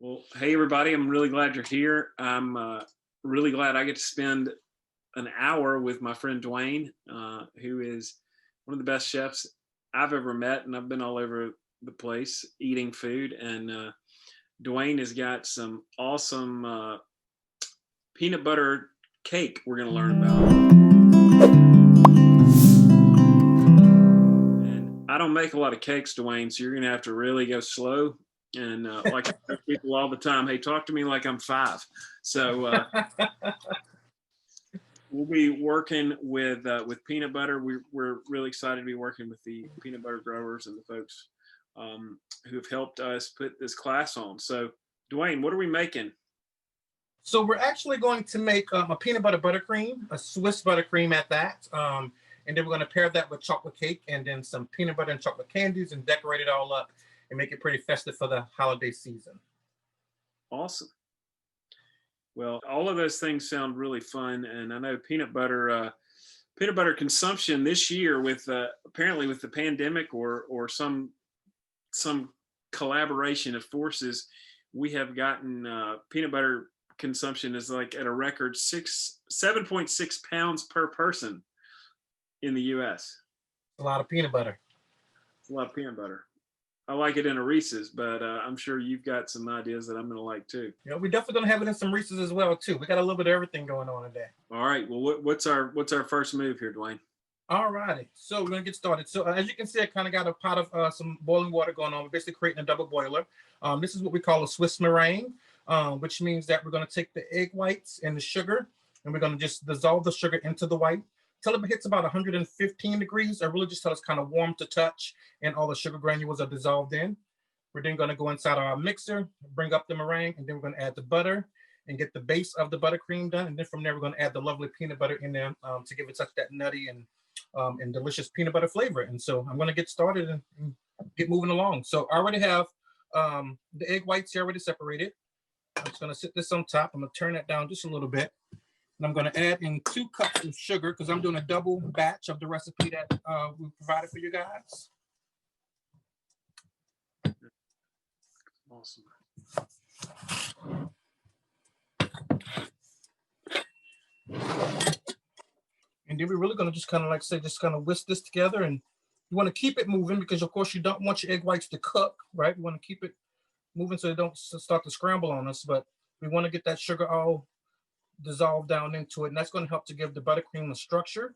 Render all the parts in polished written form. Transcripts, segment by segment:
Well, hey everybody, I'm really glad you're here. I'm really glad I get to spend an hour with my friend Dwayne, who is one of the best chefs I've ever met, and I've been all over the place eating food. And Dwayne has got some awesome peanut butter cake we're going to learn about. And I don't make a lot of cakes, Dwayne, so you're going to have to really go slow. And like I tell people all the time, hey, talk to me like I'm five. So we'll be working with peanut butter. We're really excited to be working with the peanut butter growers and the folks who have helped us put this class on. So, Dwayne, what are we making? So we're actually going to make a peanut butter buttercream, a Swiss buttercream at that. And then we're going to pair that with chocolate cake and then some peanut butter and chocolate candies and decorate it all up and make it pretty festive for the holiday season. Awesome. Well, all of those things sound really fun, and I know peanut butter consumption this year, with apparently with the pandemic or some collaboration of forces, we have gotten peanut butter consumption is like at a record 7.6 pounds per person in the U.S. A lot of peanut butter. It's a lot of peanut butter. I like it in a Reese's, but I'm sure you've got some ideas that I'm going to like too. Yeah, we're definitely going to have it in some Reese's as well too. We got a little bit of everything going on today. All right. Well, what's our first move here, Dwayne? All righty. So we're going to get started. So as you can see, I kind of got a pot of some boiling water going on. We're basically creating a double boiler. This is what we call a Swiss meringue, which means that we're going to take the egg whites and the sugar, and we're going to just dissolve the sugar into the white till it hits about 115 degrees, or really just till it's kind of warm to touch and all the sugar granules are dissolved in. We're then going to go inside our mixer, bring up the meringue, and then we're going to add the butter and get the base of the buttercream done. And then from there, we're going to add the lovely peanut butter in there to give it such that nutty and delicious peanut butter flavor. And so I'm going to get started and get moving along. So I already have the egg whites here already separated. I'm just going to sit this on top. I'm going to turn that down just a little bit. And I'm going to add in 2 cups of sugar because I'm doing a double batch of the recipe that we provided for you guys. Awesome. And then we're really going to just kind of just kind of whisk this together. And you want to keep it moving because, of course, you don't want your egg whites to cook, right? You want to keep it moving so they don't start to scramble on us. But we want to get that sugar all dissolve down into it, and that's going to help to give the buttercream a structure.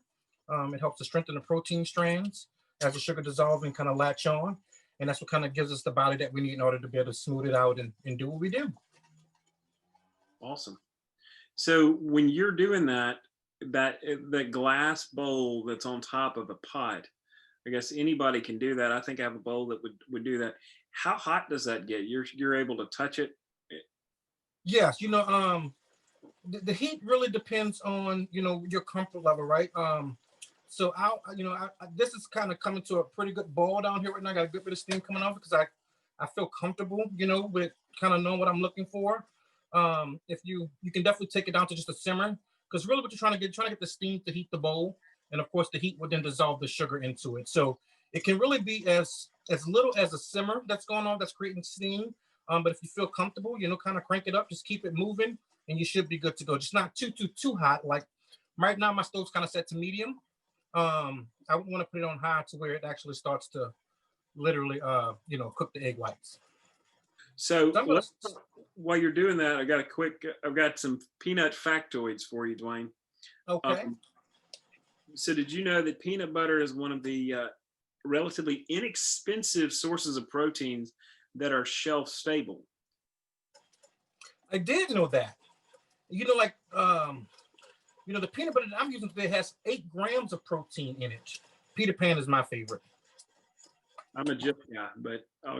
It helps to strengthen the protein strands as the sugar dissolves and kind of latch on, and that's what kind of gives us the body that we need in order to be able to smooth it out and do what we do. Awesome. So when you're doing that glass bowl that's on top of a pot, I guess anybody can do that. I think I have a bowl that would do that. How hot does that get? You're able to touch it? Yes, the heat really depends on your comfort level, right? So this is kind of coming to a pretty good boil down here right now. I got a good bit of steam coming off because I feel comfortable, with kind of knowing what I'm looking for. If you can definitely take it down to just a simmer, because really what you're trying to get the steam to heat the bowl, and of course the heat will then dissolve the sugar into it. So it can really be as little as a simmer that's going on, that's creating steam. But if you feel comfortable, kind of crank it up, just keep it moving, and you should be good to go. Just not too hot. Like right now, my stove's kind of set to medium. I wouldn't want to put it on high to where it actually starts to literally, cook the egg whites. So while you're doing that, I've got some peanut factoids for you, Dwayne. Okay. So did you know that peanut butter is one of the relatively inexpensive sources of proteins that are shelf stable? I did know that. The peanut butter that I'm using today has 8 grams of protein in it. Peter Pan is my favorite. I'm a Jif guy, but I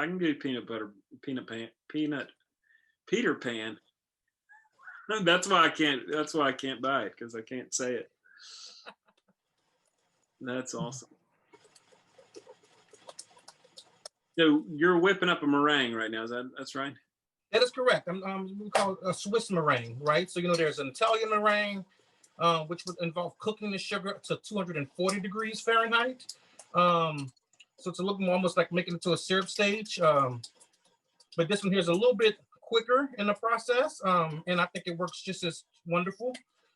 can do Peter Pan. That's why I can't buy it, because I can't say it. That's awesome. So you're whipping up a meringue right now. That's right? That is correct. We call it a Swiss meringue, right? So, there's an Italian meringue, which would involve cooking the sugar to 240 degrees Fahrenheit. So it's a little more almost like making it to a syrup stage. But this one here is a little bit quicker in the process, and I think it works just as wonderful.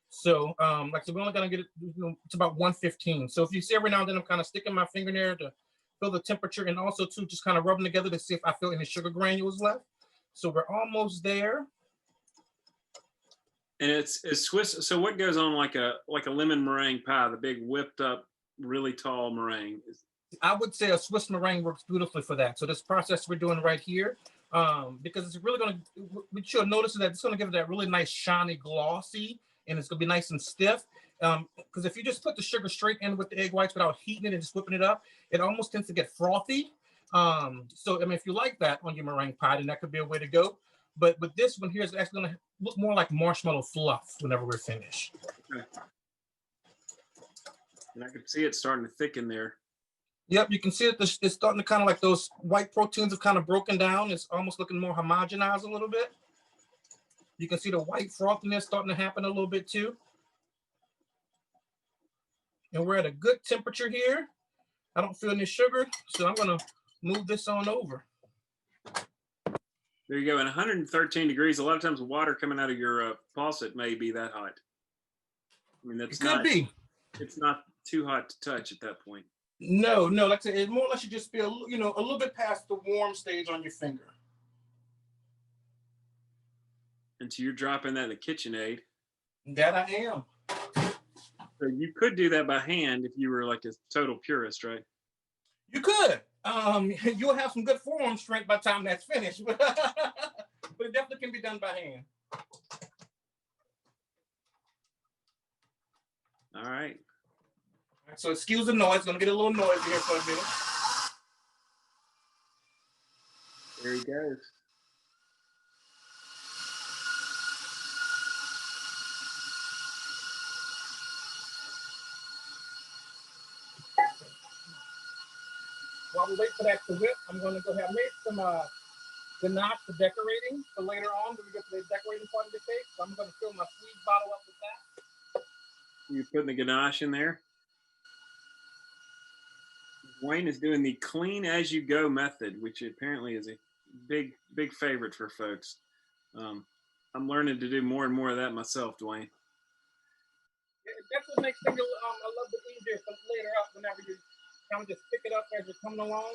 So, so we're only gonna get it. It's about 115. So if you see every now and then, I'm kind of sticking my finger there to feel the temperature, and also too just kind of rubbing together to see if I feel any sugar granules left. So we're almost there. And it's Swiss. So what goes on like a lemon meringue pie, the big whipped up, really tall meringue? I would say a Swiss meringue works beautifully for that. So this process we're doing right here, because it's really going to, what you'll notice is that it's going to give it that really nice shiny glossy, and it's going to be nice and stiff. Because if you just put the sugar straight in with the egg whites without heating it and just whipping it up, it almost tends to get frothy. So I mean, if you like that on your meringue pie, then that could be a way to go. But with this one here, it's actually going to look more like marshmallow fluff whenever we're finished. Okay. And I can see it starting to thicken there. Yep, you can see it. It's starting to kind of like those white proteins have kind of broken down. It's almost looking more homogenized a little bit. You can see the white frothiness starting to happen a little bit too. And we're at a good temperature here. I don't feel any sugar, so I'm going to move this on over. There you go. And 113 degrees. A lot of times water coming out of your faucet may be that hot. I mean, that's could be. It's not too hot to touch at that point. No, like I said, it more or less should just be a little bit past the warm stage on your finger. And so you're dropping that in the KitchenAid. That I am. So you could do that by hand if you were like a total purist, right? You could. You'll have some good forearm strength by the time that's finished, but it definitely can be done by hand. All right. So excuse the noise. It's gonna get a little noisy here for a minute. There he goes. While we wait for that to whip, I'm going to go ahead and make some ganache for decorating for later on when we get to the decorating part of the cake. So I'm going to fill my squeeze bottle up with that. You putting the ganache in there? Dwayne is doing the clean as you go method, which apparently is a big favorite for folks. I'm learning to do more and more of that myself, Dwayne. That's what makes things a little bit easier for later up whenever you kind of just pick it up as you're coming along.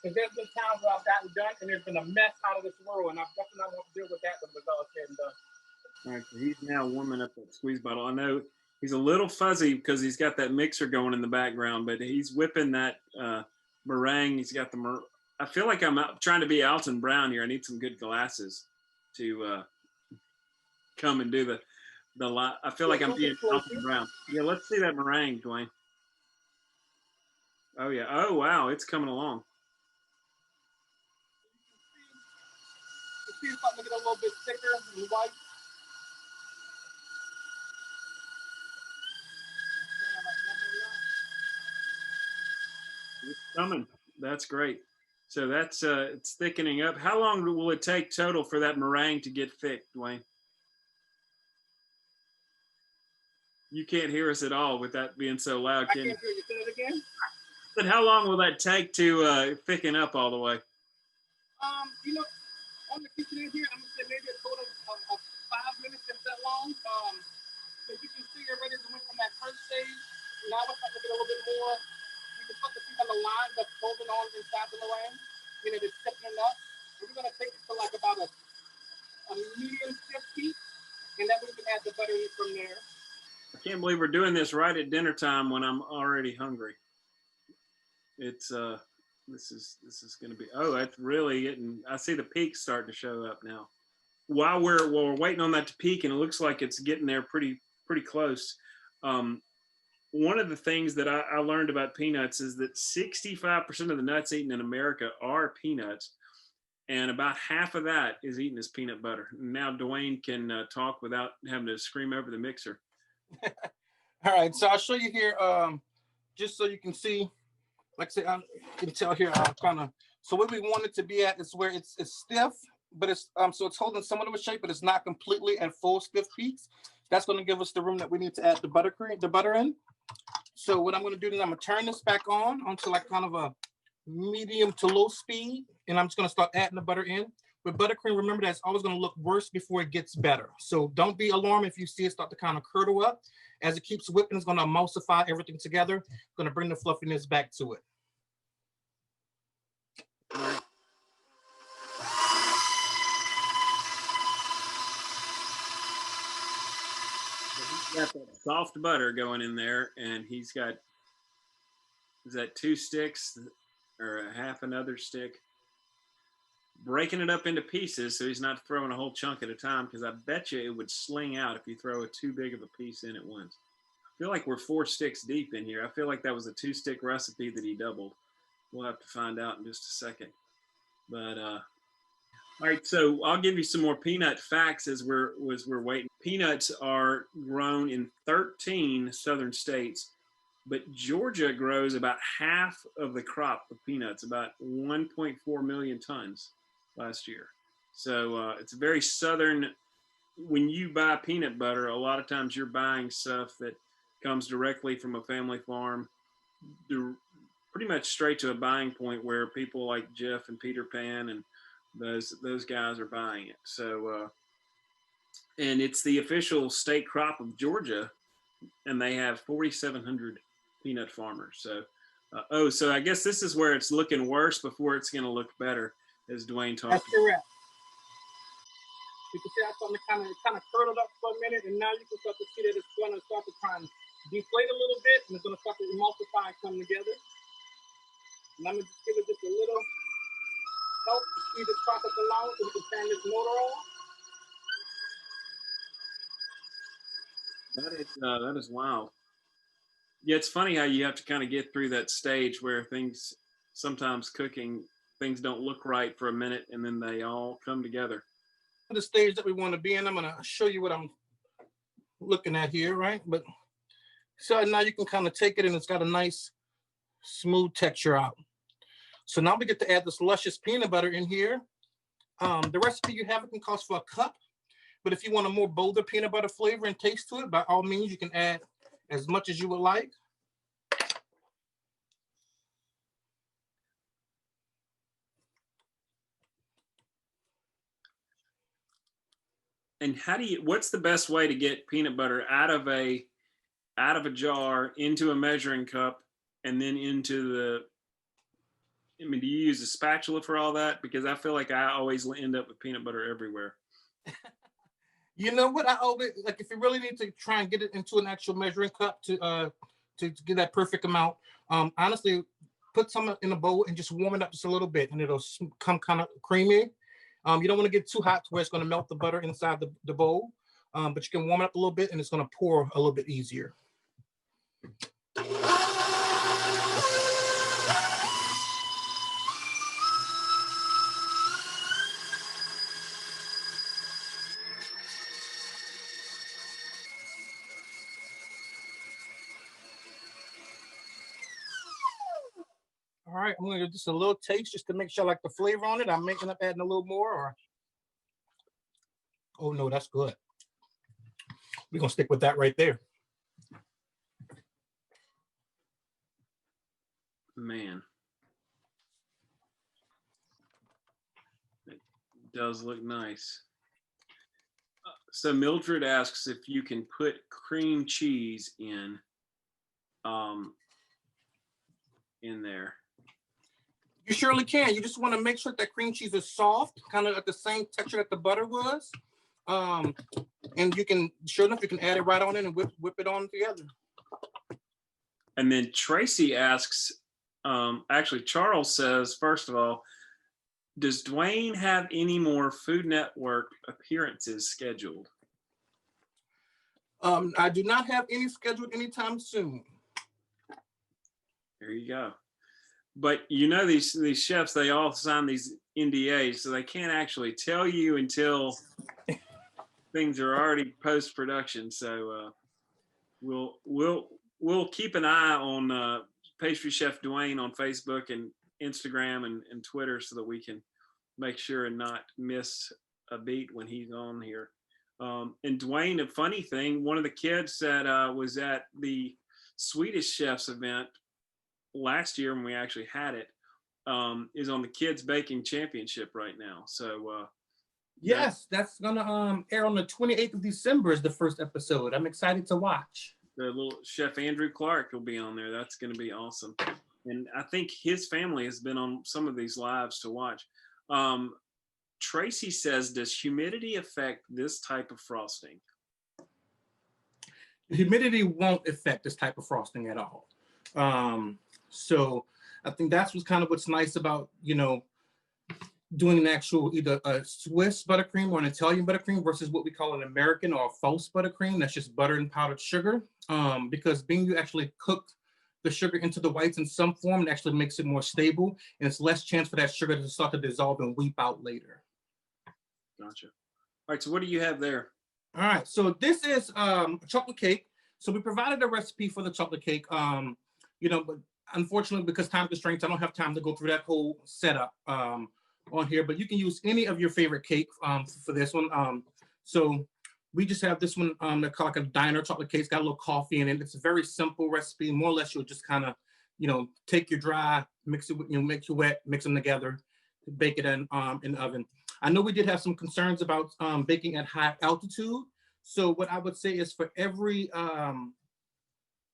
Because there's been times where I've gotten done and there's been a mess out of this world, and I definitely not want to deal with that when it's all said and done. All right, so he's now warming up that squeeze bottle. I know he's a little fuzzy because he's got that mixer going in the background, but he's whipping that meringue. He's got the I feel like I'm trying to be Alton Brown here. I need some good glasses to come and do the lot. I feel like I'm being Alton Brown. Yeah, let's see that meringue, Dwayne. Oh yeah. Oh wow, it's coming along. You see it's starting to get a little bit thicker and white. It's coming. That's great. So that's it's thickening up. How long will it take total for that meringue to get thick, Dwayne? You can't hear us at all with that being so loud, can you? I can't hear you. Say it again. But how long will that take to thicken up all the way? On the KitchenAid here, I'm gonna say maybe a total of 5 minutes, if that long. So you can see already as we went from that first stage. Now we're starting to get a little bit more. You can start to see the line that's holding on inside the meringue. It's thickening up. And we're gonna take it to like about a medium stiff heat, and then we can add the butter in from there. I can't believe we're doing this right at dinner time when I'm already hungry. It's this is going to be, oh, that's really getting, I see the peaks starting to show up now. While we're waiting on that to peak, and it looks like it's getting there pretty close. One of the things that I learned about peanuts is that 65% of the nuts eaten in America are peanuts, and about half of that is eaten as peanut butter. Now Dwayne can talk without having to scream over the mixer. All right, so I'll show you here, just so you can see. Like I said, you can tell here, so what we want it to be at is where it's stiff, but it's so it's holding somewhat of a shape, but it's not completely at full stiff peaks. That's going to give us the room that we need to add the butter in. So what I'm going to do is I'm going to turn this back onto like kind of a medium to low speed, and I'm just going to start adding the butter in. with buttercream, remember that it's always going to look worse before it gets better. So don't be alarmed if you see it start to kind of curdle up. As it keeps whipping, it's going to emulsify everything together. Going to bring the fluffiness back to it. He's got that soft butter going in there, and he's got, is that 2 sticks or a half another stick? Breaking it up into pieces so he's not throwing a whole chunk at a time, because I bet you it would sling out if you throw too big of a piece in at once. I feel like we're 4 sticks deep in here. I feel like that was a 2-stick recipe that he doubled. We'll have to find out in just a second. But all right, so I'll give you some more peanut facts as we're waiting. Peanuts are grown in 13 southern states, but Georgia grows about half of the crop of peanuts, about 1.4 million tons last year. So it's very southern. When you buy peanut butter, a lot of times you're buying stuff that comes directly from a family farm, pretty much straight to a buying point where people like Jeff and Peter Pan and those guys are buying it. So and it's the official state crop of Georgia, and they have 4,700 peanut farmers. So so I guess this is where it's looking worse before it's going to look better, as Dwayne talked. That's correct. You can see how something kind of curdled up for a minute, and now you can start to see that it's going to start to try and deflate a little bit, and it's going to start to emulsify and come together. And I'm going to just give it just a little help to speed this process along so we can turn this motor on. That is wild. Yeah, it's funny how you have to kind of get through that stage where things, sometimes cooking, things don't look right for a minute, and then they all come together. The stage that we want to be in, I'm going to show you what I'm looking at here, right? But so now you can kind of take it, and it's got a nice smooth texture out. So now we get to add this luscious peanut butter in here. The recipe you have, it can cost for a cup, but if you want a more bolder peanut butter flavor and taste to it, by all means, you can add as much as you would like. And what's the best way to get peanut butter out of a jar into a measuring cup and then into the, I mean, do you use a spatula for all that? Because I feel like I always end up with peanut butter everywhere. You know what? I always, like, if you really need to try and get it into an actual measuring cup to get that perfect amount, honestly, put some in a bowl and just warm it up just a little bit, and it'll come kind of creamy. You don't want to get too hot to where it's going to melt the butter inside the bowl, but you can warm it up a little bit, and it's going to pour a little bit easier. All right, I'm going to do just a little taste just to make sure I like the flavor on it. I'm making up adding a little more, or oh no, that's good. We're going to stick with that right there. Man, it does look nice. So Mildred asks if you can put cream cheese in there. You surely can. You just want to make sure that cream cheese is soft, kind of at the same texture that the butter was. And you can, sure enough, you can add it right on in and whip it on together. And then Tracy asks, actually Charles says, first of all, does Dwayne have any more Food Network appearances scheduled? I do not have any scheduled anytime soon. There you go. But you know, these chefs, they all sign these NDAs, so they can't actually tell you until things are already post-production. So we'll keep an eye on Pastry Chef Dwayne on Facebook and Instagram and Twitter, so that we can make sure and not miss a beat when he's on here. And Dwayne, a funny thing, one of the kids that was at the Swedish Chefs event last year when we actually had it, is on the Kids Baking Championship right now. So Yes, that's gonna air on the 28th of December is the first episode. I'm excited to watch. the little chef Andrew Clark will be on there. That's going to be awesome. And I think his family has been on some of these lives to watch. Tracy says, does humidity affect this type of frosting? Humidity won't affect this type of frosting at all. So I think that's what's nice about, doing an actual either a Swiss buttercream or an Italian buttercream versus what we call an American or a false buttercream. That's just butter and powdered sugar. Because being you actually cook the sugar into the whites in some form, it actually makes it more stable, and it's less chance for that sugar to start to dissolve and weep out later. Gotcha. All right, so what do you have there? All right, so this is a chocolate cake. So we provided a recipe for the chocolate cake, but unfortunately, because time constraints, I don't have time to go through that whole setup on here, but you can use any of your favorite cake for this one. So we just have this one that called like a diner chocolate cake. It's got a little coffee in it. It's a very simple recipe. More or less, you'll just kind of, take your dry, mix it with, mix your wet, mix them together, bake it in the oven. I know we did have some concerns about baking at high altitude. So what I would say is for every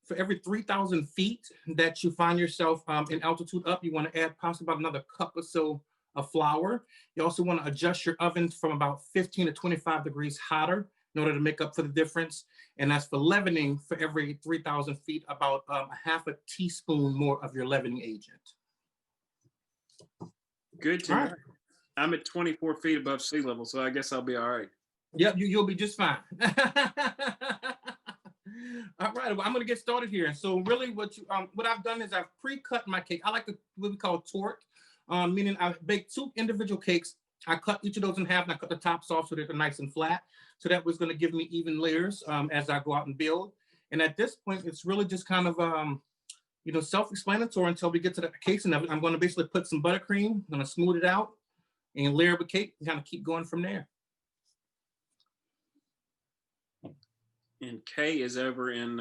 3,000 feet that you find yourself in altitude up, you want to add possibly about another cup or so of flour. You also want to adjust your oven from about 15 to 25 degrees hotter in order to make up for the difference. And as for leavening, for every 3,000 feet, about a half a teaspoon more of your leavening agent. Good to know. I'm at 24 feet above sea level, so I guess I'll be all right. Yep, you'll be just fine. All right, well, I'm going to get started here. So really what I've done is I've pre-cut my cake. I like what we call torte, meaning I've baked 2 individual cakes. I cut each of those in half and I cut the tops off so they're nice and flat. So that was going to give me even layers as I go out and build. And at this point, it's really just kind of, self-explanatory until we get to the casing of it. I'm going to basically put some buttercream, I'm going to smooth it out and layer the cake and kind of keep going from there. And Kay is over in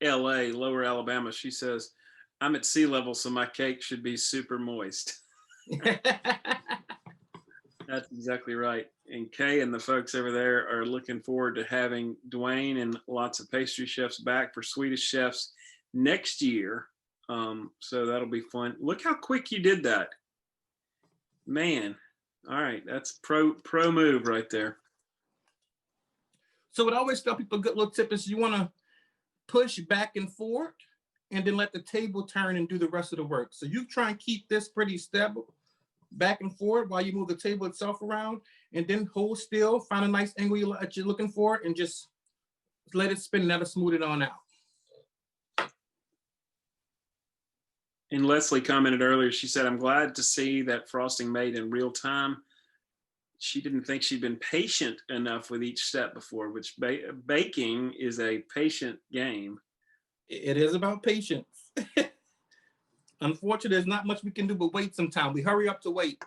LA, Lower Alabama. She says, I'm at sea level, so my cake should be super moist. That's exactly right. And Kay and the folks over there are looking forward to having Dwayne and lots of pastry chefs back for Swedish chefs next year. So that'll be fun. Look how quick you did that. Man. All right. That's pro move right there. So what I always tell people, a good little tip is you want to push back and forth and then let the table turn and do the rest of the work. So you try and keep this pretty stable back and forth while you move the table itself around, and then hold still, find a nice angle that you're looking for, and just let it spin and that'll smooth it on out. And Leslie commented earlier, she said, I'm glad to see that frosting made in real time. She didn't think she'd been patient enough with each step before, which baking is a patient game. It is about patience. Unfortunately, there's not much we can do but wait sometime. We hurry up to wait.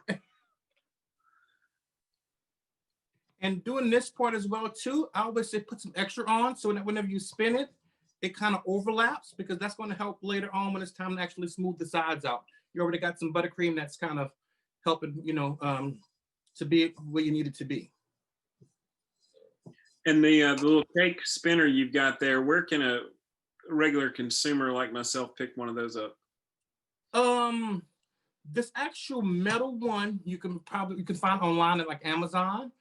And doing this part as well too, I always say put some extra on so that whenever you spin it, it kind of overlaps, because that's going to help later on when it's time to actually smooth the sides out. You already got some buttercream that's kind of helping, to be where you need it to be. And the little cake spinner you've got there, where can a regular consumer like myself pick one of those up? This actual metal one you can find online at like Amazon.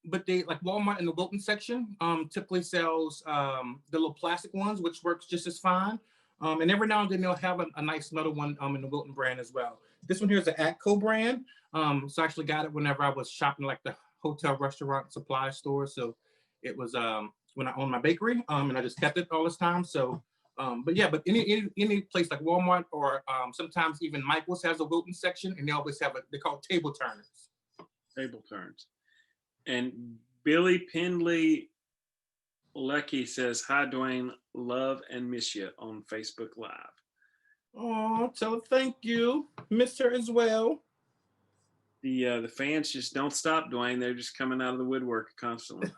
But they, like Walmart in the Wilton section, typically sells the little plastic ones, which works just as fine. And every now and then they'll have a nice metal one in the Wilton brand as well. This one here is an Atco brand. So I actually got it whenever I was shopping like the hotel, restaurant, supply store. So it was when I owned my bakery, and I just kept it all this time. So, but any place like Walmart or sometimes even Michael's has a Wilton section, and they always have they call it table turners. Table turns. And Billy Pendley Lecky says, hi, Dwayne, love and miss you on Facebook Live. Oh, tell her thank you. Miss her as well. The fans just don't stop, Dwayne. They're just coming out of the woodwork constantly.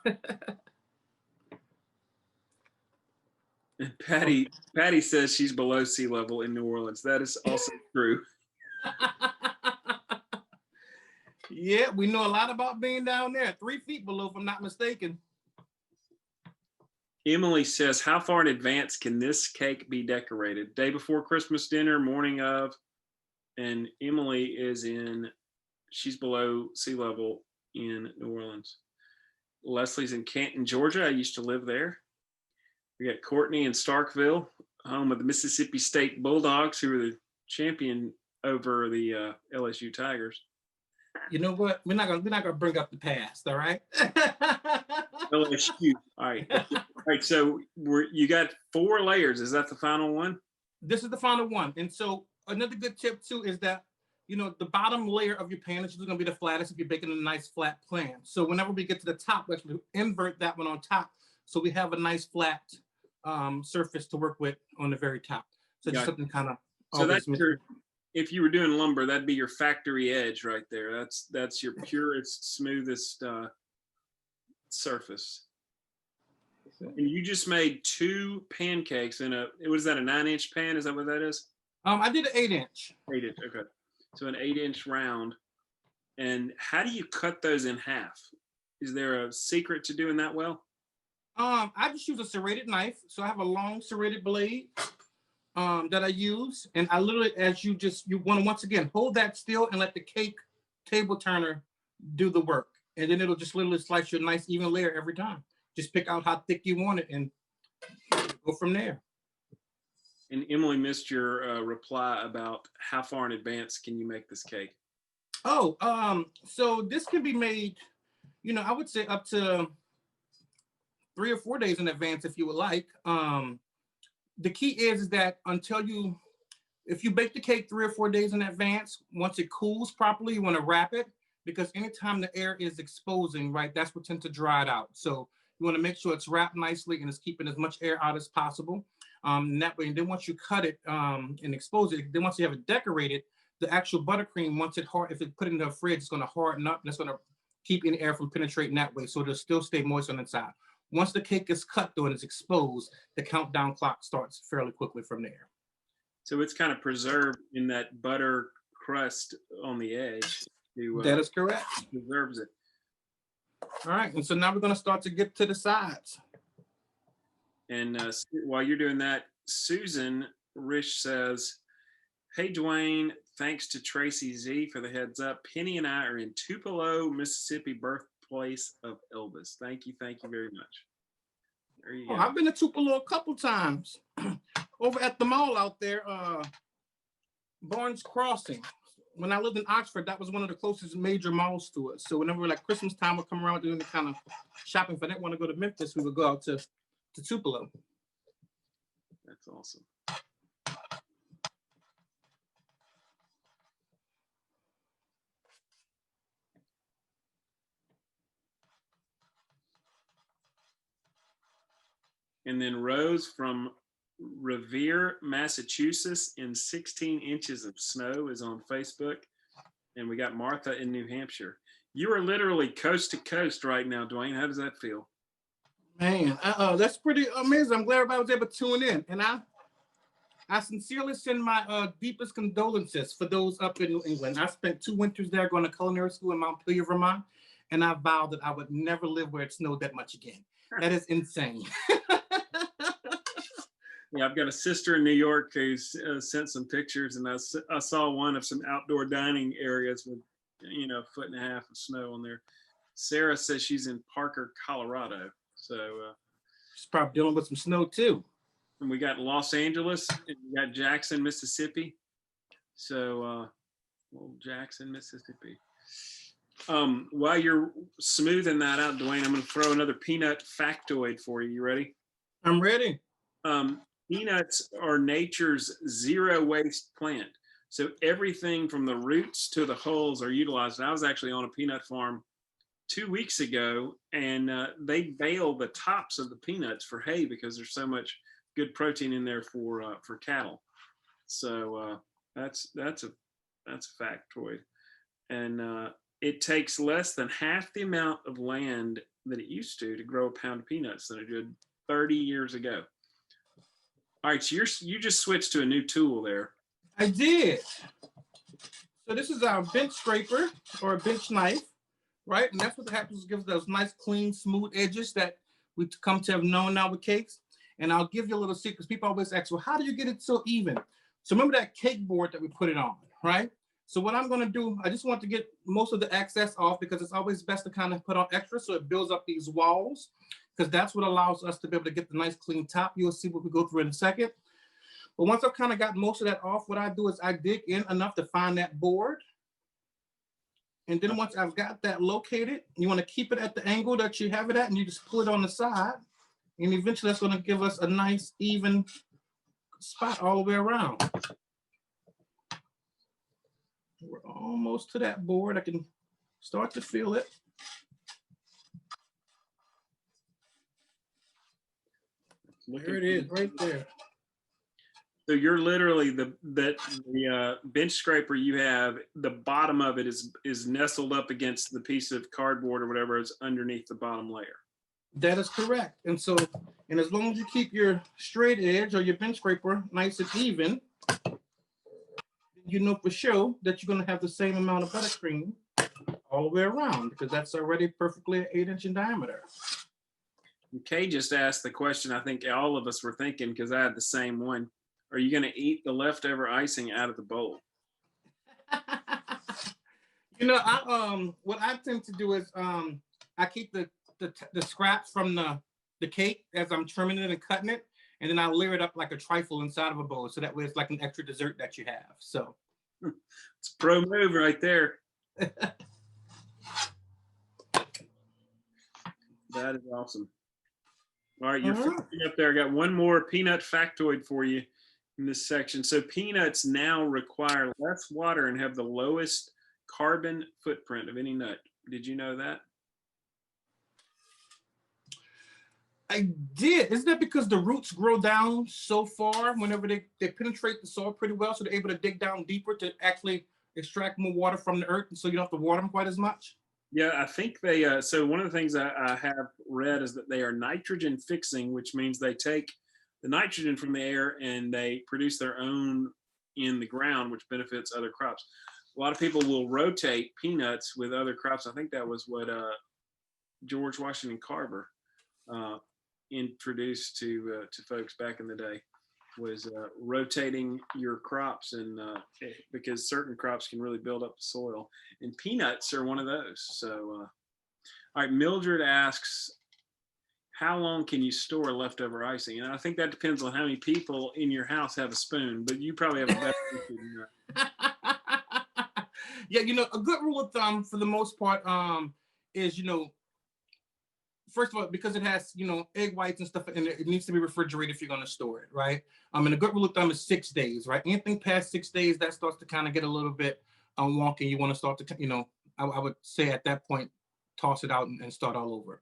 And Patty says she's below sea level in New Orleans. That is also true. Yeah, we know a lot about being down there, 3 feet below, if I'm not mistaken. Emily says, how far in advance can this cake be decorated? Day before Christmas dinner, morning of. And Emily she's below sea level in New Orleans. Leslie's in Canton, Georgia. I used to live there. We got Courtney in Starkville, home of the Mississippi State Bulldogs, who are the champion over the LSU Tigers. You know what? We're not gonna bring up the past, all right? LSU. All right. All right. So you got 4 layers. Is that the final one? This is the final one. And so another good tip too is that, you know, the bottom layer of your pan is going to be the flattest if you're baking a nice flat pan. So whenever we get to the top, we actually invert that one on top, so we have a nice flat surface to work with on the very top. So just something kind of. So that's if you were doing lumber, that'd be your factory edge right there. That's your purest, smoothest surface. And you just made 2 pancakes in was that a 9-inch pan? Is that what that is? I did an 8-inch. 8-inch, okay. So an 8-inch round. And how do you cut those in half? Is there a secret to doing that well? I just use a serrated knife. So I have a long serrated blade that I use. And I literally, you want to, once again, hold that still and let the cake table turner do the work. And then it'll just literally slice you a nice even layer every time. Just pick out how thick you want it and go from there. And Emily missed your reply about how far in advance can you make this cake? Oh, so this can be made, you know, I would say up to 3 or 4 days in advance if you would like. The key is that if you bake the cake 3 or 4 days in advance, once it cools properly, you want to wrap it, because anytime the air is exposing, right, that's what tends to dry it out. So you want to make sure it's wrapped nicely and it's keeping as much air out as possible. And that way, and then once you cut it and expose it, then once you have it decorated, the actual buttercream, if it's put in the fridge, it's going to harden up and it's going to keep any air from penetrating that way. So it'll still stay moist on the inside. Once the cake is cut though and it's exposed, the countdown clock starts fairly quickly from there. So it's kind of preserved in that butter crust on the edge. That is correct. Preserves it. All right, and so now we're going to start to get to the sides. And while you're doing that, Susan Rich says, hey, Dwayne, thanks to Tracy Z for the heads up. Penny and I are in Tupelo, Mississippi, birthplace of Elvis. Thank you very much. There you go. I've been to Tupelo a couple times. Over at the mall out there, Barnes Crossing. When I lived in Oxford, that was one of the closest major malls to us. So whenever like Christmas time would come around doing the kind of shopping, if I didn't want to go to Memphis, we would go out to Tupelo. That's awesome. And then Rose from Revere, Massachusetts, in 16 inches of snow is on Facebook. And we got Martha in New Hampshire. You are literally coast to coast right now, Dwayne. How does that feel? Man, that's pretty amazing. I'm glad everybody was able to tune in. And I sincerely send my deepest condolences for those up in New England. I spent 2 winters there going to culinary school in Montpelier, Vermont. And I vowed that I would never live where it snowed that much again. That is insane. Yeah, I've got a sister in New York who's sent some pictures, and I saw one of some outdoor dining areas with, you know, 1.5 feet of snow on there. Sarah says she's in Parker, Colorado. So she's probably dealing with some snow too. And we got Los Angeles, and we got Jackson, Mississippi. So Jackson, Mississippi. While you're smoothing that out, Dwayne, I'm going to throw another peanut factoid for you. You ready? I'm ready. Peanuts are nature's zero waste plant. So everything from the roots to the hulls are utilized. And I was actually on a peanut farm 2 weeks ago, and they bale the tops of the peanuts for hay because there's so much good protein in there for cattle. So that's a factoid. And it takes less than half the amount of land that it used to grow a pound of peanuts than it did 30 years ago. All right, so you just switched to a new tool there. I did. So this is our bench scraper or a bench knife, right? And that's what happens, gives those nice, clean, smooth edges that we come to have known now with cakes. And I'll give you a little secret, because people always ask, well, how do you get it so even? So remember that cake board that we put it on, right? So what I'm gonna do, I just want to get most of the excess off, because it's always best to kind of put on extra so it builds up these walls, because that's what allows us to be able to get the nice clean top. You'll see what we go through in a second. But once I've kind of got most of that off, what I do is I dig in enough to find that board. And then once I've got that located, you want to keep it at the angle that you have it at, and you just pull it on the side. And eventually that's going to give us a nice even spot all the way around. We're almost to that board. I can start to feel it. There it is, right there. So you're literally the bench scraper you have, the bottom of it is nestled up against the piece of cardboard or whatever is underneath the bottom layer. That is correct. And so, and as long as you keep your straight edge or your bench scraper nice and even, you know for sure that you're going to have the same amount of buttercream all the way around, because that's already perfectly 8-inch in diameter. Kay just asked the question I think all of us were thinking, because I had the same one. Are you going to eat the leftover icing out of the bowl? You know, what I tend to do is I keep the scraps from the cake as I'm trimming it and cutting it, and then I layer it up like a trifle inside of a bowl, so that way it's like an extra dessert that you have. So it's a pro move right there. That is awesome. All right, you're finishing up there. I got one more peanut factoid for you in this section. So peanuts now require less water and have the lowest carbon footprint of any nut. Did you know that? I did. Isn't that because the roots grow down so far whenever they penetrate the soil pretty well, so they're able to dig down deeper to actually extract more water from the earth, and so you don't have to water them quite as much? Yeah, I think they, so one of the things I have read is that they are nitrogen fixing, which means they take the nitrogen from the air and they produce their own in the ground, which benefits other crops. A lot of people will rotate peanuts with other crops. I think that was what George Washington Carver introduced to folks back in the day, was rotating your crops, and because certain crops can really build up the soil, and peanuts are one of those. So, all right, Mildred asks, how long can you store leftover icing? And I think that depends on how many people in your house have a spoon, but you probably have a better answer than that. Yeah, you know, a good rule of thumb for the most part is, you know, first of all, because it has, you know, egg whites and stuff, and it needs to be refrigerated if you're going to store it, right? And a good rule of thumb is 6 days, right? Anything past 6 days, that starts to kind of get a little bit wonky. You want to start to, you know, I would say at that point, toss it out and start all over.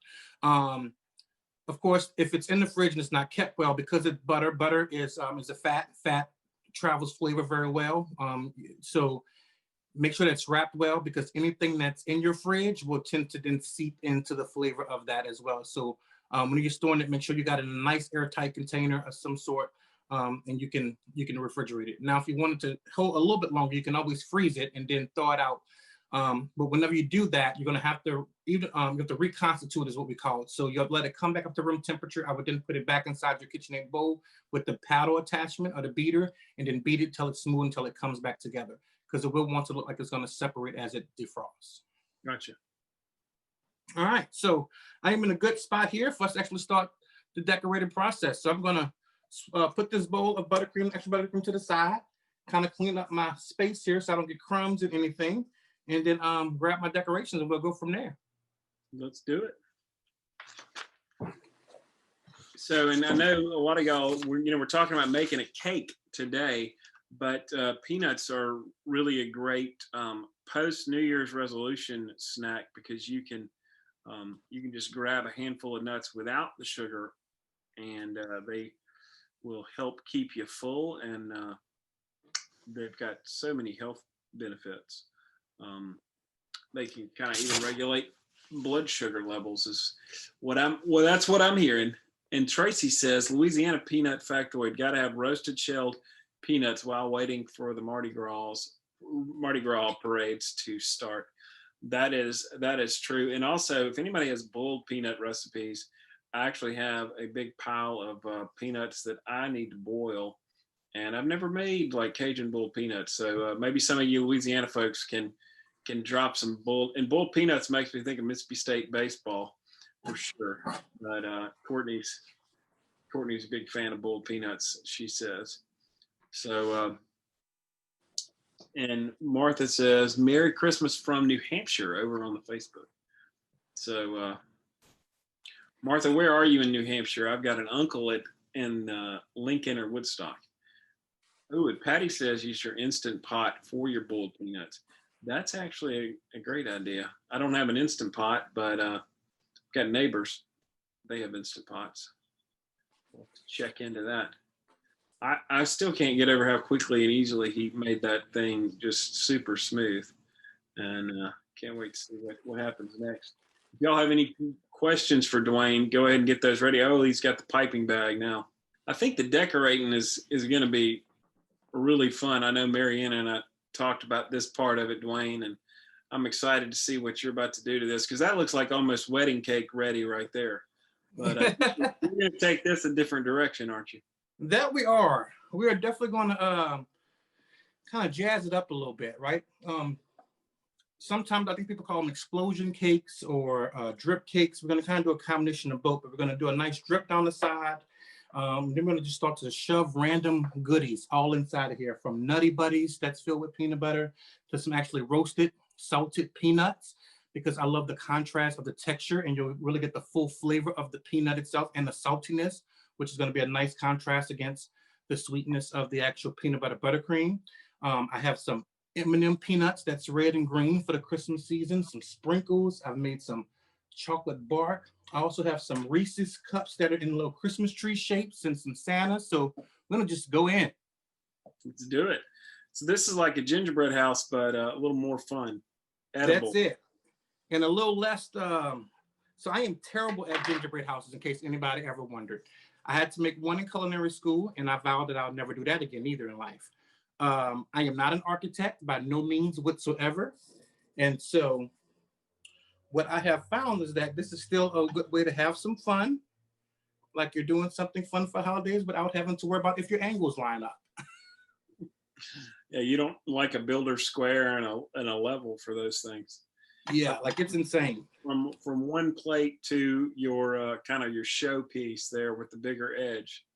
Of course, if it's in the fridge and it's not kept well, because it's butter is a fat travels flavor very well. So make sure that's wrapped well, because anything that's in your fridge will tend to then seep into the flavor of that as well. So when you're storing it, make sure you got it in a nice airtight container of some sort, and you can refrigerate it. Now, if you wanted to hold a little bit longer, you can always freeze it and then thaw it out. But whenever you do that, you're going to have to you have to reconstitute, is what we call it. So you'll let it come back up to room temperature. I would then put it back inside your KitchenAid bowl with the paddle attachment or the beater, and then beat it till it's smooth until it comes back together, because it will want to look like it's going to separate as it defrosts. Gotcha. All right, so I am in a good spot here for us to actually start the decorating process. So I'm going to put this bowl of buttercream, extra buttercream, to the side, kind of clean up my space here so I don't get crumbs and anything, and then grab my decorations and we'll go from there. Let's do it. So, and I know a lot of y'all, we're talking about making a cake today, but peanuts are really a great post New Year's resolution snack, because you can just grab a handful of nuts without the sugar, and they will help keep you full, and they've got so many health benefits. They can kind of even regulate blood sugar levels, is that's what I'm hearing. And Tracy says, Louisiana peanut factoid, got to have roasted shelled peanuts while waiting for the Mardi Gras parades to start. That is true. And also, if anybody has boiled peanut recipes, I actually have a big pile of peanuts that I need to boil. And I've never made like Cajun boiled peanuts. So maybe some of you Louisiana folks can drop some boiled peanuts makes me think of Mississippi State baseball for sure. But Courtney's a big fan of boiled peanuts, she says. So, and Martha says, Merry Christmas from New Hampshire over on the Facebook. So, Martha, where are you in New Hampshire? I've got an uncle in Lincoln or Woodstock. Oh, and Patty says use your Instant Pot for your boiled peanuts. That's actually a great idea. I don't have an Instant Pot, but got neighbors. They have Instant Pots. We'll have to check into that. I still can't get over how quickly and easily he made that thing just super smooth. And can't wait to see what happens next. If y'all have any questions for Dwayne, go ahead and get those ready. Oh, he's got the piping bag now. I think the decorating is going to be really fun. I know Marianne and I talked about this part of it, Dwayne, and I'm excited to see what you're about to do to this, because that looks like almost wedding cake ready right there. But you're going to take this a different direction, aren't you? That we are. We are definitely going to kind of jazz it up a little bit, right? Sometimes I think people call them explosion cakes or drip cakes. We're going to kind of do a combination of both, but we're going to do a nice drip down the side. Then we're going to just start to shove random goodies all inside of here, from Nutty Buddies that's filled with peanut butter to some actually roasted, salted peanuts, because I love the contrast of the texture, and you'll really get the full flavor of the peanut itself and the saltiness, which is going to be a nice contrast against the sweetness of the actual peanut butter buttercream. I have some M&M peanuts that's red and green for the Christmas season, some sprinkles. I've made some chocolate bark. I also have some Reese's cups that are in little Christmas tree shapes and some Santa. So I'm going to just go in. Let's do it. So this is like a gingerbread house, but a little more fun. Edible. That's it. And a little less. So I am terrible at gingerbread houses, in case anybody ever wondered. I had to make one in culinary school, and I vowed that I'll never do that again either in life. I am not an architect by no means whatsoever. And so what I have found is that this is still a good way to have some fun, like you're doing something fun for holidays without having to worry about if your angles line up. Yeah, you don't like a builder square and a level for those things. Yeah, like it's insane. From one plate to your kind of your showpiece there with the bigger edge.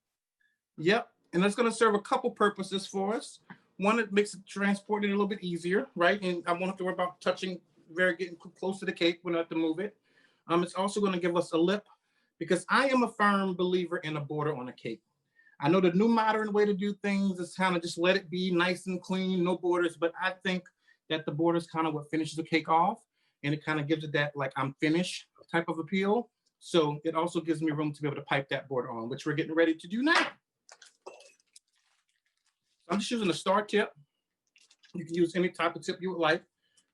Yep, and that's going to serve a couple purposes for us. One, it makes it transporting a little bit easier, right? And I won't have to worry about getting close to the cake when I have to move it. It's also going to give us a lip, because I am a firm believer in a border on a cake. I know the new modern way to do things is kind of just let it be nice and clean, no borders, but I think that the border is kind of what finishes the cake off, and it kind of gives it that like I'm finished type of appeal. So it also gives me room to be able to pipe that border on, which we're getting ready to do now. I'm just using a star tip. You can use any type of tip you would like.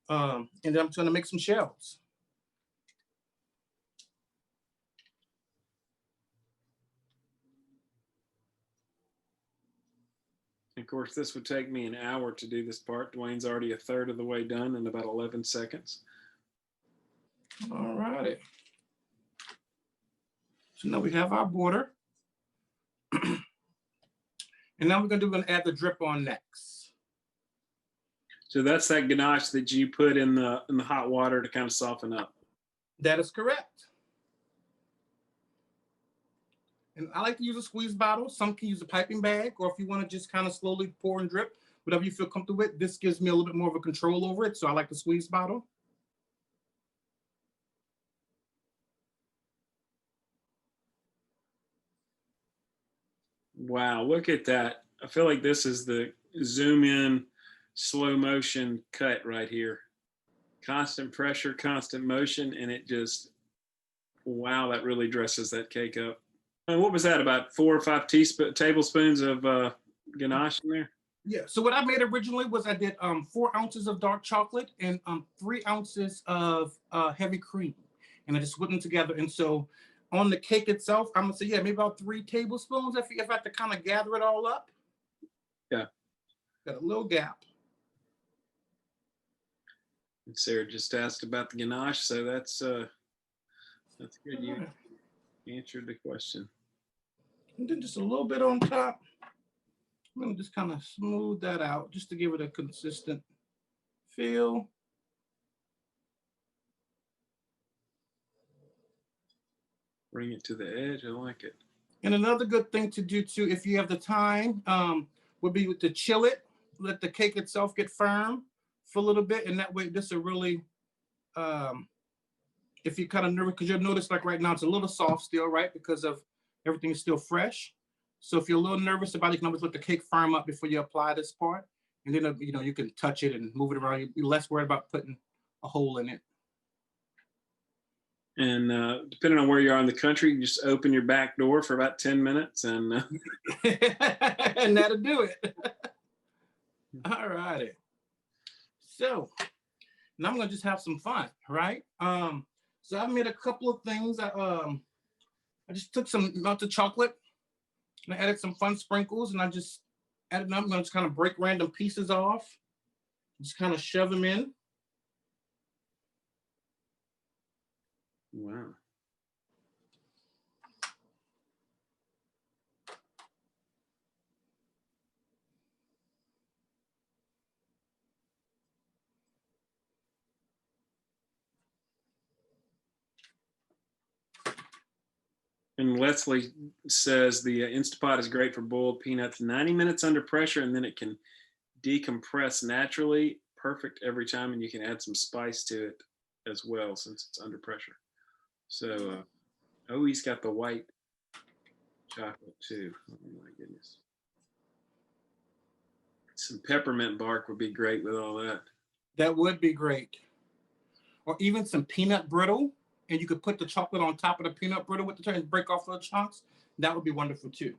And then I'm going to make some shells. Of course, this would take me an hour to do this part. Dwayne's already a third of the way done in about 11 seconds. All righty. So now we have our border. And now we're going to add the drip on next. So that's that ganache that you put in the hot water to kind of soften up. That is correct. And I like to use a squeeze bottle. Some can use a piping bag, or if you want to just kind of slowly pour and drip, whatever you feel comfortable with. This gives me a little bit more of a control over it, so I like the squeeze bottle. Wow, look at that. I feel like this is the zoom in slow motion cut right here. Constant pressure, constant motion, and it just, wow, that really dresses that cake up. And what was that, about 4 or 5 tablespoons of ganache in there? Yeah, so what I made originally was I did 4 ounces of dark chocolate and 3 ounces of heavy cream. And I just whipped them together. And so on the cake itself, I'm gonna say, yeah, maybe about 3 tablespoons if I have to kind of gather it all up. Yeah. Got a little gap. And Sarah just asked about the ganache, so that's good. You answered the question. And then just a little bit on top. I'm gonna just kind of smooth that out just to give it a consistent feel. Bring it to the edge. I like it. And another good thing to do too, if you have the time, would be to chill it, let the cake itself get firm for a little bit, and that way this will really, if you're kind of nervous, because you'll notice like right now it's a little soft still, right? Because of everything is still fresh. So if you're a little nervous about it, you can always let the cake firm up before you apply this part. And then, you can touch it and move it around. You'll be less worried about putting a hole in it. And depending on where you are in the country, you just open your back door for about 10 minutes and and that'll do it. All righty. So now I'm gonna just have some fun, right? So I made a couple of things. I just took some melted chocolate and I added some fun sprinkles, and I just added them. I'm gonna just kind of break random pieces off, just kind of shove them in. wow. And Leslie says the Instapot is great for boiled peanuts. 90 minutes under pressure, and then it can decompress naturally. Perfect every time, and you can add some spice to it as well since it's under pressure. So, oh, he's got the white chocolate too. Oh my goodness. Some peppermint bark would be great with all that. That would be great. Or even some peanut brittle, and you could put the chocolate on top of the peanut brittle with the turn and break off little chunks. That would be wonderful too.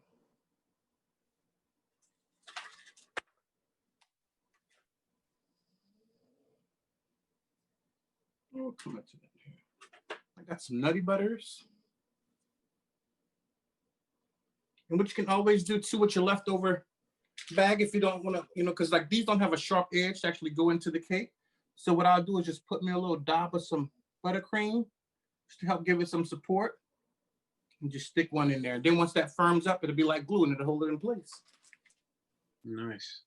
Oh, come up to that here. I got some nutty butters. And what you can always do too with your leftover bag, if you don't want to, because like these don't have a sharp edge to actually go into the cake. So what I'll do is just put me a little dab of some buttercream just to help give it some support, and just stick one in there. And then once that firms up, it'll be like glue and it'll hold it in place. Nice.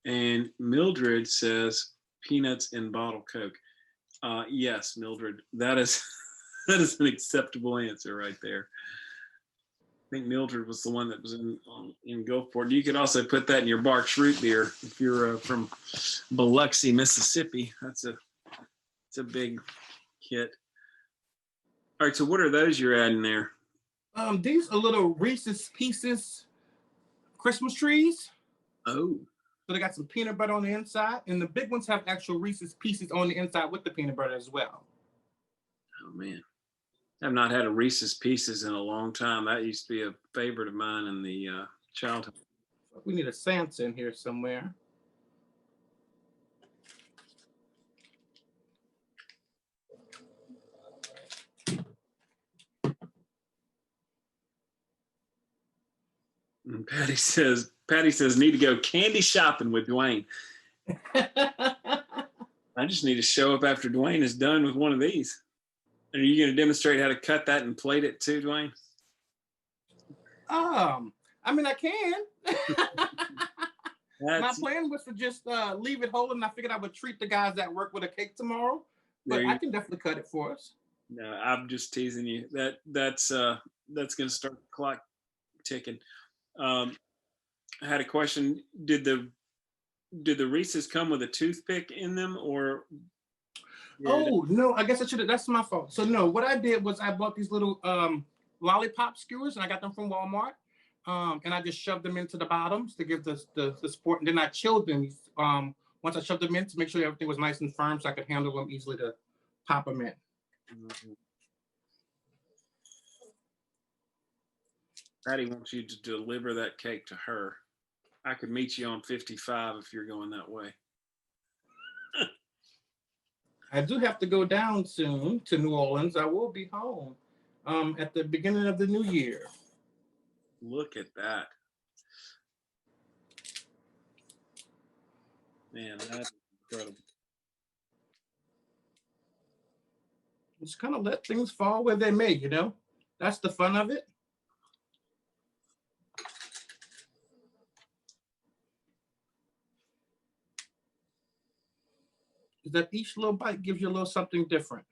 And Mildred says peanuts in bottle Coke. Yes, Mildred, that is an acceptable answer right there. I think Mildred was the one that was in Gulfport. You could also put that in your Barks root beer if you're from Biloxi, Mississippi. It's a big hit. All right, so what are those you're adding there? These are little Reese's Pieces Christmas trees. Oh. So they got some peanut butter on the inside, and the big ones have actual Reese's Pieces on the inside with the peanut butter as well. Oh man, I've not had a Reese's Pieces in a long time. That used to be a favorite of mine in the childhood. We need a Santa in here somewhere. And Patty says, need to go candy shopping with Dwayne. I just need to show up after Dwayne is done with one of these. Are you going to demonstrate how to cut that and plate it too, Dwayne? I mean, I can. My plan was to just leave it whole, and I figured I would treat the guys that work with a cake tomorrow. But I can definitely cut it for us. No, I'm just teasing you. That's going to start the clock ticking. I had a question. Did the Reese's come with a toothpick in them, or? Oh no, I guess I should have. That's my fault. So no, what I did was I bought these little lollipop skewers, and I got them from Walmart. And I just shoved them into the bottoms to give the support, and then I chilled them. Once I shoved them in to make sure everything was nice and firm, so I could handle them easily to pop them in. Mm-hmm. Patty wants you to deliver that cake to her. I could meet you on 55 if you're going that way. I do have to go down soon to New Orleans. I will be home at the beginning of the new year. Look at that. Man, that's incredible. Just kind of let things fall where they may, you know? That's the fun of it. Is that each little bite gives you a little something different.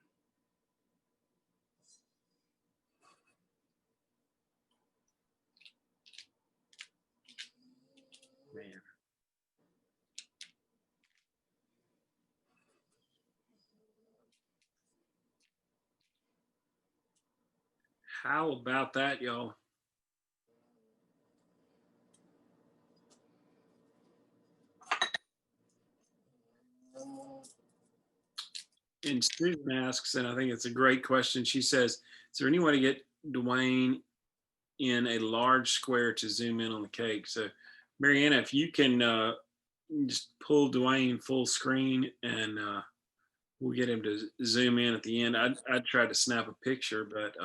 Man. How about that, y'all? And Susan asks, and I think it's a great question. She says, is there any way to get Dwayne in a large square to zoom in on the cake? So, Mariana, if you can just pull Dwayne full screen and we'll get him to zoom in at the end. I'd try to snap a picture, but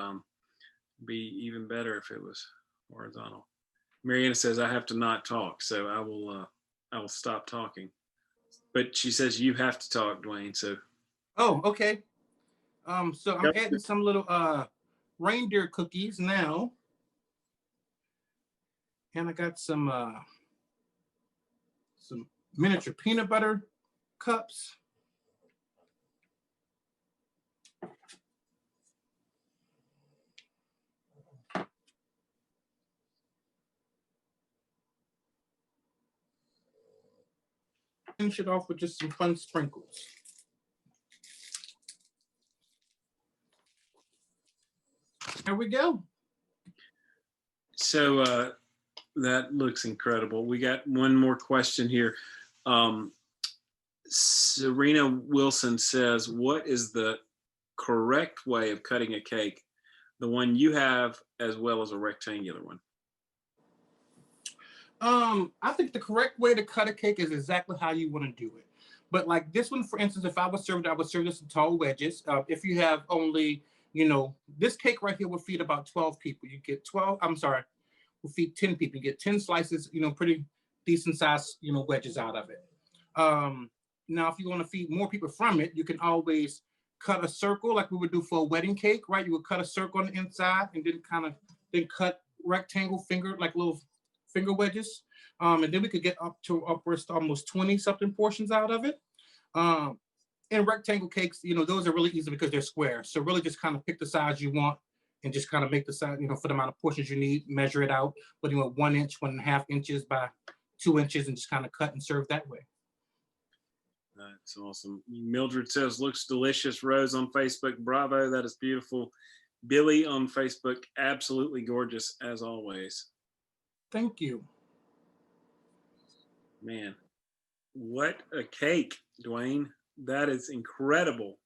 be even better if it was horizontal. Mariana says I have to not talk, so I will stop talking. But she says you have to talk, Dwayne. So. Oh, okay. So I'm adding some little reindeer cookies now. And I got some miniature peanut butter cups. Finish it off with just some fun sprinkles. There we go. So that looks incredible. We got one more question here. Serena Wilson says, what is the correct way of cutting a cake? The one you have as well as a rectangular one? I think the correct way to cut a cake is exactly how you want to do it. But like this one, for instance, if I was served, I would serve this in tall wedges. If you have only, you know, this cake right here will feed about 12 people. You get 12, I'm sorry, will feed 10 people. You get 10 slices, you know, pretty decent size, you know, wedges out of it. Now, if you want to feed more people from it, you can always cut a circle like we would do for a wedding cake, right? You would cut a circle on the inside and then cut rectangle finger, like little finger wedges. And then we could get upwards to almost 20 something portions out of it. And rectangle cakes, you know, those are really easy because they're square. So really just kind of pick the size you want and just kind of make the size, you know, for the amount of portions you need, measure it out, whether you want 1 inch, 1.5 inches by 2 inches, and just kind of cut and serve that way. That's awesome. Mildred says, looks delicious. Rose on Facebook, bravo, that is beautiful. Billy on Facebook, absolutely gorgeous as always. Thank you. Man, what a cake, Dwayne. That is incredible.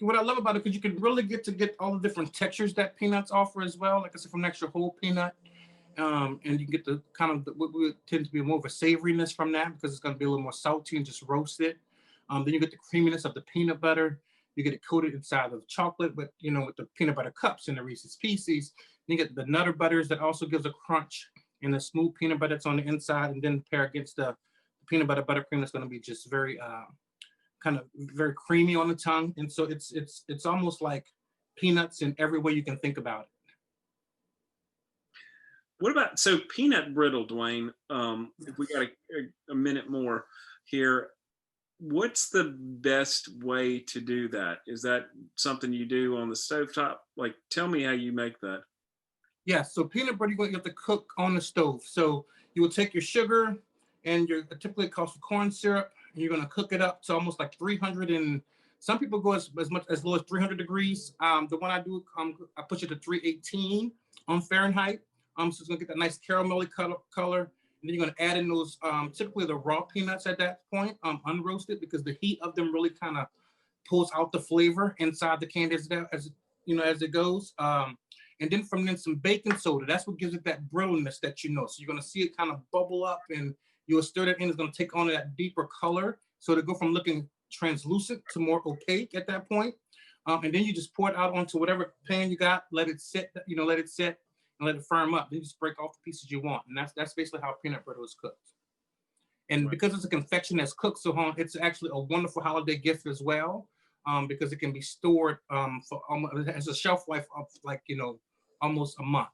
What I love about it, because you can really get all the different textures that peanuts offer as well. Like I said, from an extra whole peanut. And you can get the kind of what would tend to be more of a savoriness from that because it's going to be a little more salty and just roasted. Then you get the creaminess of the peanut butter. You get it coated inside of chocolate, but you know, with the peanut butter cups and the Reese's Pieces. Then you get the Nutter Butters that also gives a crunch and the smooth peanut butter that's on the inside, and then pair against the peanut butter buttercream that's going to be just very kind of very creamy on the tongue. And so it's almost like peanuts in every way you can think about it. What about, so peanut brittle, Dwayne, if we got a minute more here, what's the best way to do that? Is that something you do on the stovetop? Like, tell me how you make that. Yeah, so peanut butter, you have to cook on the stove. So you will take your sugar and your typically it calls for corn syrup, and you're gonna cook it up to almost like 300, and some people go as much as low as 300 degrees. The one I do, I push it to 318 on Fahrenheit. So it's gonna get that nice caramelly color. And then you're gonna add in those, typically the raw peanuts at that point, unroasted, because the heat of them really kind of pulls out the flavor inside the candy as you know, as it goes. And then from then some baking soda. That's what gives it that brittleness that you know. So you're gonna see it kind of bubble up, and you'll stir that in. It's gonna take on that deeper color. So to go from looking translucent to more opaque at that point. And then you just pour it out onto whatever pan you got, let it sit, let it sit and let it firm up. Then you just break off the pieces you want. And that's basically how peanut butter is cooked. And because it's a confection that's cooked so long, it's actually a wonderful holiday gift as well, because it can be stored for almost, it has a shelf life of like, almost a month,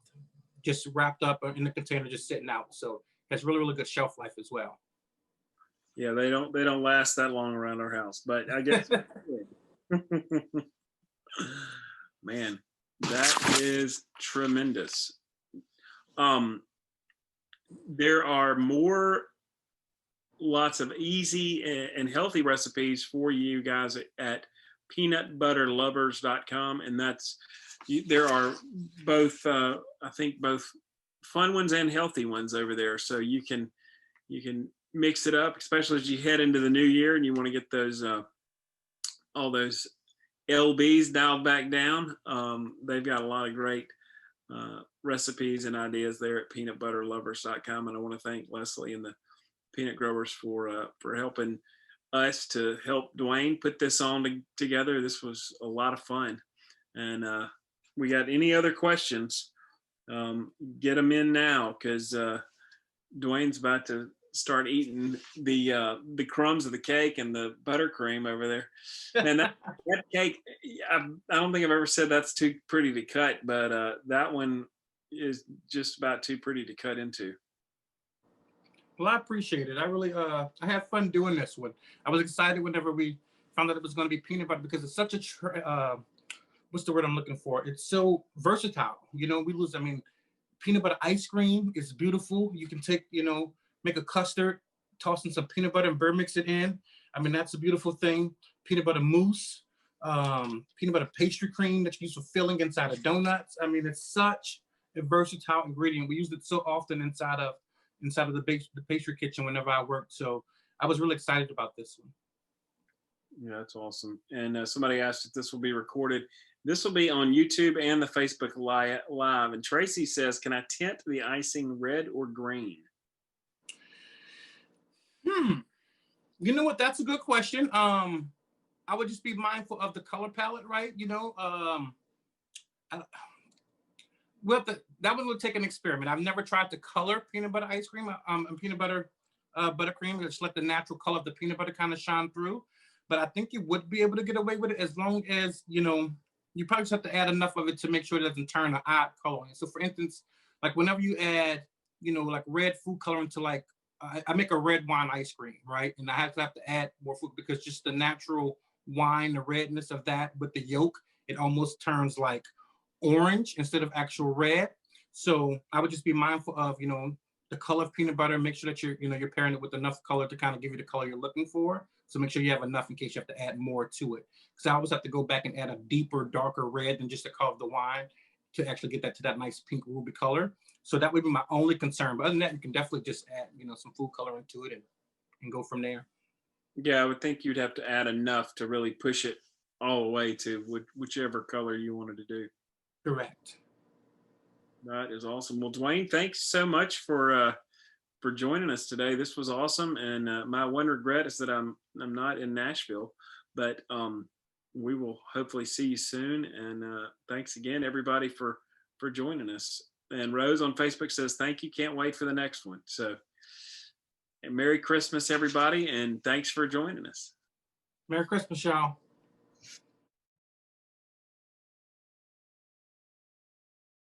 just wrapped up in the container, just sitting out. So it has really, really good shelf life as well. Yeah, they don't last that long around our house, but I guess. Man, that is tremendous. There are lots of easy and healthy recipes for you guys at peanutbutterlovers.com, and there are both I think both fun ones and healthy ones over there, so you can mix it up, especially as you head into the new year and you want to get those all those LBs dialed back down. They've got a lot of great recipes and ideas there at peanutbutterlovers.com, and I want to thank Leslie and the peanut growers for helping us to help Dwayne put this on together. This was a lot of fun, and we got any other questions, get them in now, because Dwayne's about to start eating the crumbs of the cake and the buttercream over there. And that cake, I don't think I've ever said that's too pretty to cut, but that one is just about too pretty to cut into. Well, I appreciate it. I really, I had fun doing this one. I was excited whenever we found out it was going to be peanut butter, because it's such a, what's the word I'm looking for? It's so versatile. Peanut butter ice cream is beautiful. You can take, make a custard, toss in some peanut butter and bird mix it in. That's a beautiful thing. Peanut butter mousse, peanut butter pastry cream that you use for filling inside of donuts. It's such a versatile ingredient. We used it so often inside of the pastry kitchen whenever I worked. So I was really excited about this one. Yeah, that's awesome. And somebody asked if this will be recorded. This will be on YouTube and the Facebook Live. And Tracy says, can I tint the icing red or green? You know what? That's a good question. I would just be mindful of the color palette, right? That one would take an experiment. I've never tried to color peanut butter ice cream and peanut butter buttercream. Just let the natural color of the peanut butter kind of shine through. But I think you would be able to get away with it as long as, you probably just have to add enough of it to make sure it doesn't turn an odd color. So for instance, like whenever you add, like red food coloring to like, I make a red wine ice cream, right? And I have to add more food because just the natural wine, the redness of that with the yolk, it almost turns like orange instead of actual red. So I would just be mindful of, the color of peanut butter, make sure that you're pairing it with enough color to kind of give you the color you're looking for. So make sure you have enough in case you have to add more to it. Because I always have to go back and add a deeper, darker red than just the color of the wine to actually get that to that nice pink ruby color. So that would be my only concern. But other than that, you can definitely just add, some food coloring to it and go from there. Yeah, I would think you'd have to add enough to really push it all the way to whichever color you wanted to do. Correct. That is awesome. Well, Dwayne, thanks so much for joining us today. This was awesome, and my one regret is that I'm not in Nashville, but we will hopefully see you soon. And thanks again, everybody, for joining us. And Rose on Facebook says, thank you. Can't wait for the next one. So, and Merry Christmas, everybody. And thanks for joining us. Merry Christmas, y'all.